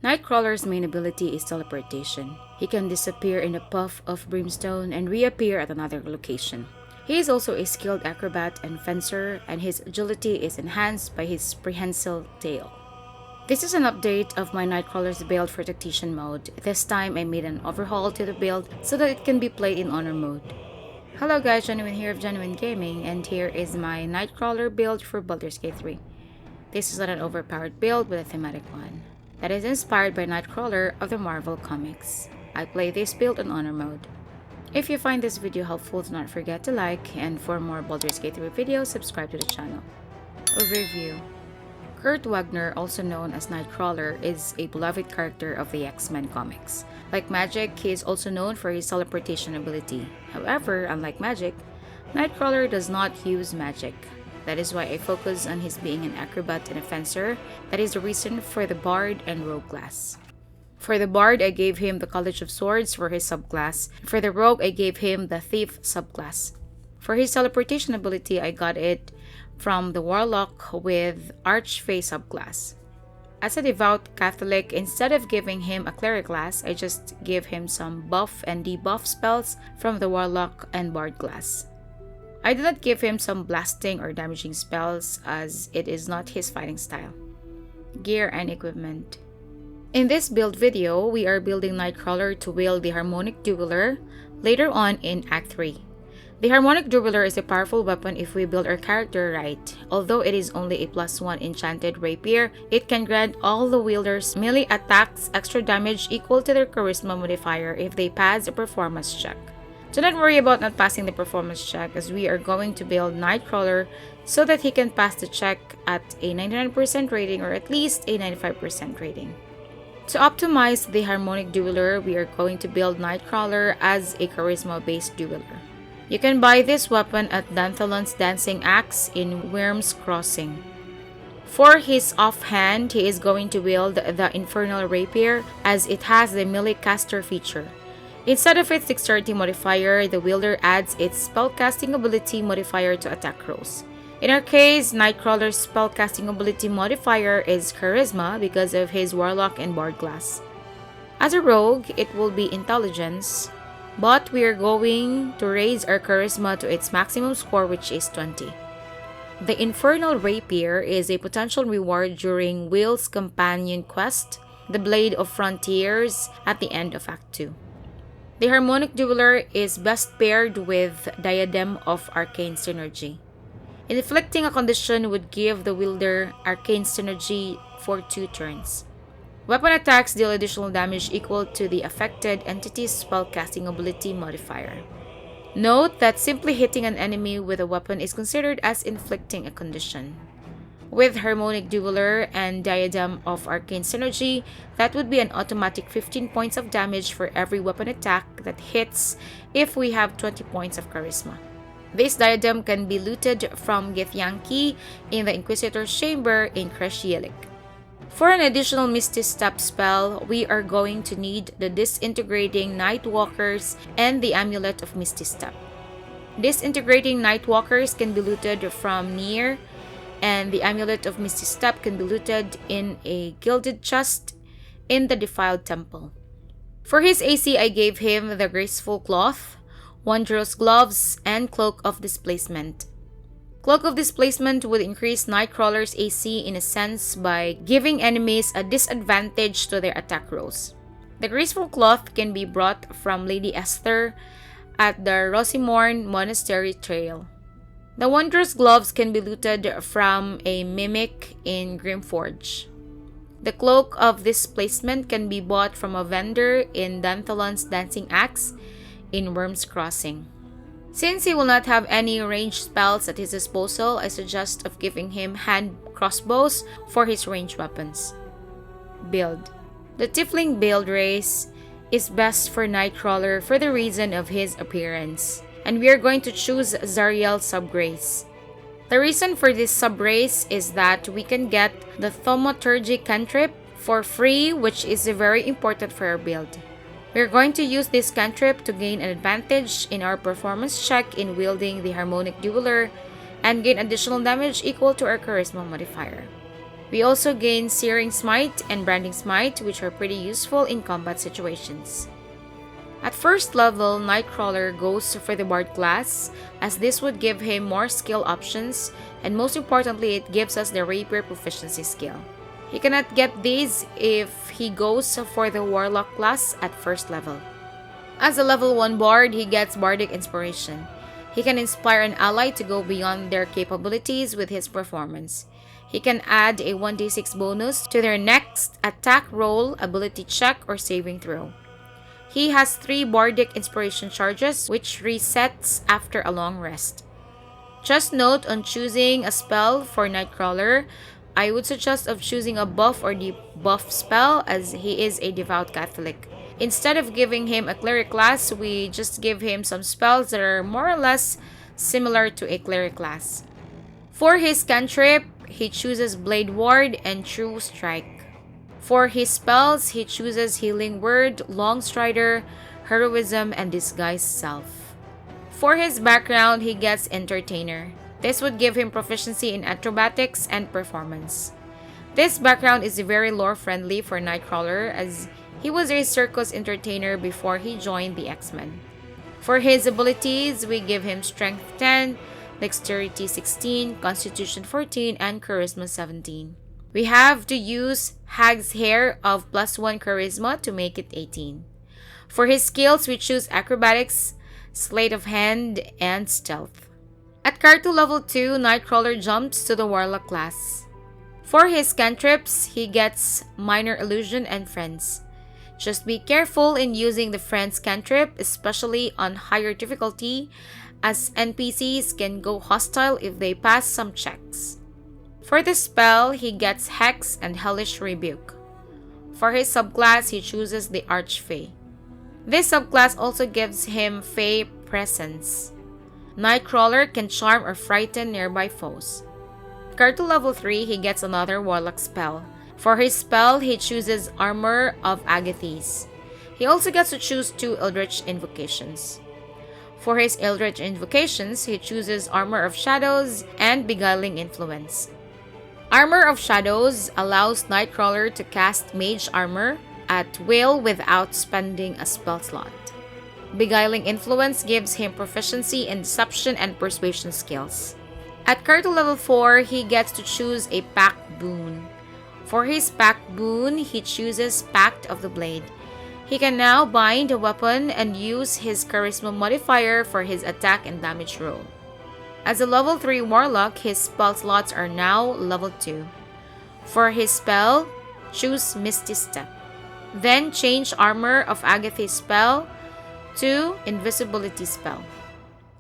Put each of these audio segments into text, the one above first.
Nightcrawler's main ability is teleportation. He can disappear in a puff of brimstone and reappear at another location. He is also a skilled acrobat and fencer, and his agility is enhanced by his prehensile tail. This is an update of my Nightcrawler's build for tactician mode. This time I made an overhaul to the build so that it can be played in honor mode. Hello guys, Genuine here of Genuine Gaming, and here is my Nightcrawler build for Baldur's Gate 3. This is not an overpowered build but a thematic one that is inspired by Nightcrawler of the Marvel Comics. I play this build in honor mode. If you find this video helpful, do not forget to like, and for more Baldur's Gate 3 videos, subscribe to the channel. Overview. Kurt Wagner, also known as Nightcrawler, is a beloved character of the X-Men comics. Like Magic, he is also known for his teleportation ability. However, unlike Magic, Nightcrawler does not use magic. That is why I focus on his being an acrobat and a fencer. That is the reason for the BARD and Rogue class. For the BARD, I gave him the College of Swords for his subclass. For the Rogue, I gave him the Thief subclass. For his teleportation ability, I got it from the Warlock with ARCHFEY subclass. As a devout Catholic, instead of giving him a cleric class, I just give him some buff and debuff spells from the Warlock and BARD class. I did not give him some blasting or damaging spells as it is not his fighting style. Gear and equipment. In this build video, we are building Nightcrawler to wield the Harmonic Dueler later on in Act 3. The Harmonic Dueler is a powerful weapon if we build our character right. Although it is only a +1 enchanted rapier, it can grant all the wielders melee attacks extra damage equal to their charisma modifier if they pass a performance check. Do not worry about not passing the performance check, as we are going to build Nightcrawler so that he can pass the check at a 99% rating or at least a 95% rating. To optimize the Harmonic Dueler, we are going to build Nightcrawler as a charisma-based dueler. You can buy this weapon at Danthalon's Dancing Axe in Worm's Crossing. For his offhand, he is going to wield the Infernal Rapier as it has the melee caster feature. Instead of its dexterity modifier, the wielder adds its spellcasting ability modifier to attack rolls. In our case, Nightcrawler's spellcasting ability modifier is Charisma because of his Warlock and Bard class. As a rogue, it will be Intelligence, but we are going to raise our Charisma to its maximum score, which is 20. The Infernal Rapier is a potential reward during Will's companion quest, The Blade of Frontiers, at the end of Act 2. The Harmonic Dueler is best paired with Diadem of Arcane Synergy. Inflicting a condition would give the wielder Arcane Synergy for 2 turns. Weapon attacks deal additional damage equal to the affected entity's spellcasting ability modifier. Note that simply hitting an enemy with a weapon is considered as inflicting a condition. With Harmonic Dueler and Diadem of Arcane Synergy, that would be an automatic 15 points of damage for every weapon attack that hits if we have 20 points of Charisma. This diadem can be looted from Githyanki in the Inquisitor's Chamber in Kreshilik. For an additional Misty Step spell, we are going to need the Disintegrating Nightwalkers and the Amulet of Misty Step. Disintegrating Nightwalkers can be looted from Nier, and the Amulet of Misty Step can be looted in a gilded chest in the Defiled Temple. For his AC, I gave him the Graceful Cloth, Wondrous Gloves, and Cloak of Displacement. Cloak of Displacement would increase Nightcrawler's AC in a sense by giving enemies a disadvantage to their attack rolls. The Graceful Cloth can be brought from Lady Esther at the Rosimorn Monastery Trail. The Wondrous Gloves can be looted from a Mimic in Grimforge. The Cloak of Displacement can be bought from a vendor in Danthalon's Dancing Axe in Worm's Crossing. Since he will not have any ranged spells at his disposal, I suggest of giving him hand crossbows for his ranged weapons. Build. The Tiefling build race is best for Nightcrawler for the reason of his appearance, and we are going to choose Zariel subrace. The reason for this subrace is that we can get the Thaumaturgy cantrip for free, which is very important for our build. We are going to use this cantrip to gain an advantage in our performance check in wielding the Harmonic Dueler and gain additional damage equal to our Charisma modifier. We also gain Searing Smite and Branding Smite, which are pretty useful in combat situations. At first level, Nightcrawler goes for the Bard class, as this would give him more skill options, and most importantly, it gives us the Rapier Proficiency skill. He cannot get these if he goes for the Warlock class at first level. As a level 1 Bard, he gets Bardic Inspiration. He can inspire an ally to go beyond their capabilities with his performance. He can add a 1d6 bonus to their next attack roll, ability check, or saving throw. He has 3 Bardic Inspiration charges, which resets after a long rest. Just note on choosing a spell for Nightcrawler, I would suggest of choosing a buff or debuff spell, as he is a devout Catholic. Instead of giving him a cleric class, we just give him some spells that are more or less similar to a cleric class. For his cantrip, he chooses Blade Ward and True Strike. For his spells, he chooses Healing Word, Long Strider, Heroism, and Disguise Self. For his background, he gets Entertainer. This would give him proficiency in acrobatics and performance. This background is very lore-friendly for Nightcrawler, as he was a circus entertainer before he joined the X-Men. For his abilities, we give him Strength 10, Dexterity 16, Constitution 14, and Charisma 17. We have to use Hag's Hair of +1 Charisma to make it 18. For his skills, we choose Acrobatics, Sleight of Hand, and Stealth. At Carto level 2, Nightcrawler jumps to the Warlock class. For his cantrips, he gets Minor Illusion and Friends. Just be careful in using the Friends cantrip, especially on higher difficulty, as NPCs can go hostile if they pass some checks. For the spell, he gets Hex and Hellish Rebuke. For his subclass, he chooses the ARCHFEY. This subclass also gives him Fey Presence. Nightcrawler can charm or frighten nearby foes. Carto level 3, he gets another Warlock spell. For his spell, he chooses Armor of Agathes. He also gets to choose 2 Eldritch Invocations. For his Eldritch Invocations, he chooses Armor of Shadows and Beguiling Influence. Armor of Shadows allows Nightcrawler to cast Mage Armor at will without spending a spell slot. Beguiling Influence gives him proficiency in Deception and Persuasion skills. At Carto level 4, he gets to choose a Pact Boon. For his Pact Boon, he chooses Pact of the Blade. He can now bind a weapon and use his Charisma modifier for his attack and damage roll. As a level 3 Warlock, his spell slots are now level 2. For his spell, choose Misty Step. Then change Armor of Agathes spell to Invisibility spell.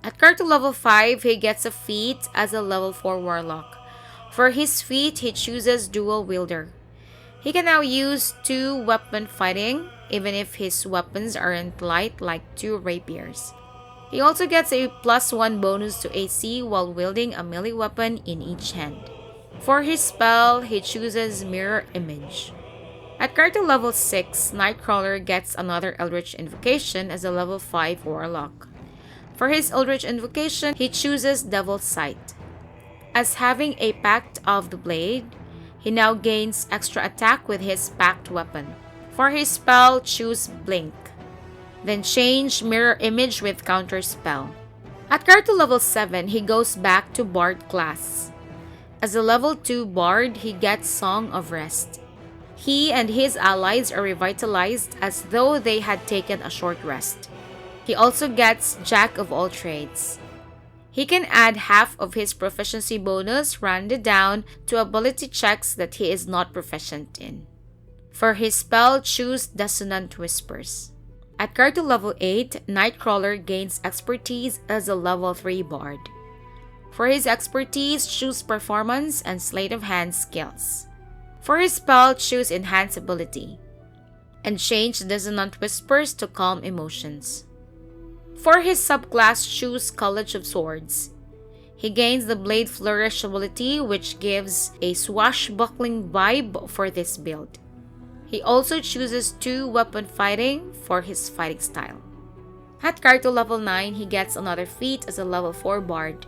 At Carto level 5, he gets a feat as a level 4 Warlock. For his feat, he chooses Dual Wielder. He can now use 2 weapon fighting, even if his weapons aren't light like 2 rapiers. He also gets a +1 bonus to AC while wielding a melee weapon in each hand. For his spell, he chooses Mirror Image. At Carto level 6, Nightcrawler gets another Eldritch Invocation as a level 5 Warlock. For his Eldritch Invocation, he chooses Devil's Sight. As having a Pact of the Blade, he now gains extra attack with his Pact weapon. For his spell, choose Blink. Then change Mirror Image with Counter Spell. At Carto level 7, he goes back to Bard class. As a level 2 Bard, he gets Song of Rest. He and his allies are revitalized as though they had taken a short rest. He also gets Jack of all trades. He can add half of his proficiency bonus rounded down to ability checks that he is not proficient in. For his spell, choose Dissonant Whispers. At Carto level 8, Nightcrawler gains expertise as a level 3 Bard. For his expertise, choose Performance and Sleight of Hand skills. For his spell, choose Enhance Ability. And change Dissonant Whispers to Calm Emotions. For his subclass, choose College of Swords. He gains the Blade Flourish ability, which gives a swashbuckling vibe for this build. He also chooses 2 weapon fighting for his fighting style. At Carto level 9, he gets another feat as a level 4 Bard.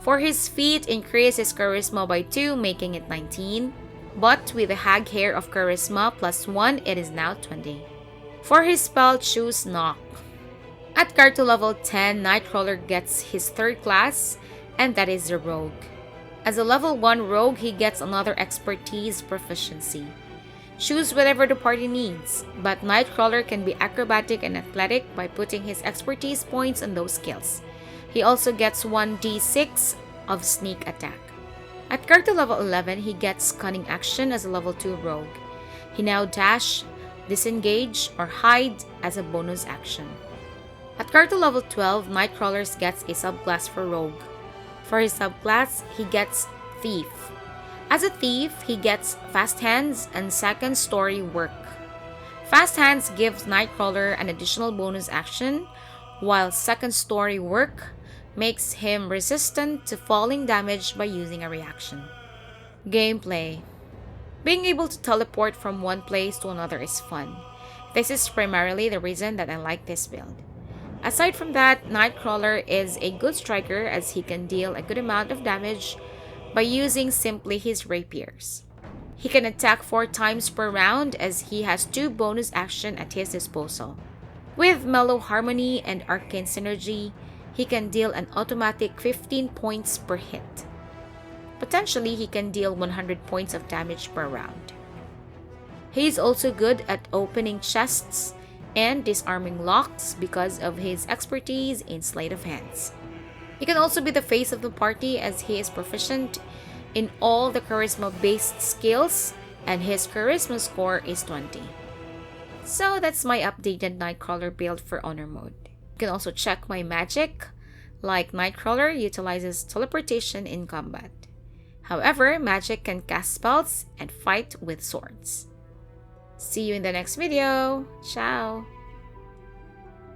For his feat, increase his Charisma by 2, making it 19. but with a hag hair of charisma +1, it is now 20. For his spell, choose Knock. At card to level 10, Nightcrawler gets his 3rd class, and that is the Rogue. As a level 1 Rogue, he gets another Expertise proficiency. Choose whatever the party needs, but Nightcrawler can be acrobatic and athletic by putting his Expertise points on those skills. He also gets 1d6 of sneak attack. At card to level 11, he gets Cunning Action as a level 2 Rogue. He now dash, disengage, or hide as a bonus action. At card to level 12, Nightcrawler gets a subclass for Rogue. For his subclass, he gets Thief. As a thief, he gets Fast Hands and Second Story Work. Fast Hands gives Nightcrawler an additional bonus action, while Second Story Work makes him resistant to falling damage by using a reaction. Gameplay. Being able to teleport from one place to another is fun. This is primarily the reason that I like this build. Aside from that, Nightcrawler is a good striker as he can deal a good amount of damage by using simply his rapiers. He can attack 4 times per round as he has 2 bonus actions at his disposal. With Mellow Harmony and Arcane Synergy, he can deal an automatic 15 points per hit. Potentially, he can deal 100 points of damage per round. He is also good at opening chests and disarming locks because of his expertise in Sleight of Hands. He can also be the face of the party as he is proficient in all the charisma-based skills and his charisma score is 20. So that's my updated Nightcrawler build for Honor Mode. You can also check my magic, like Nightcrawler utilizes teleportation in combat. However, magic can cast spells and fight with swords. See you in the next video. Ciao!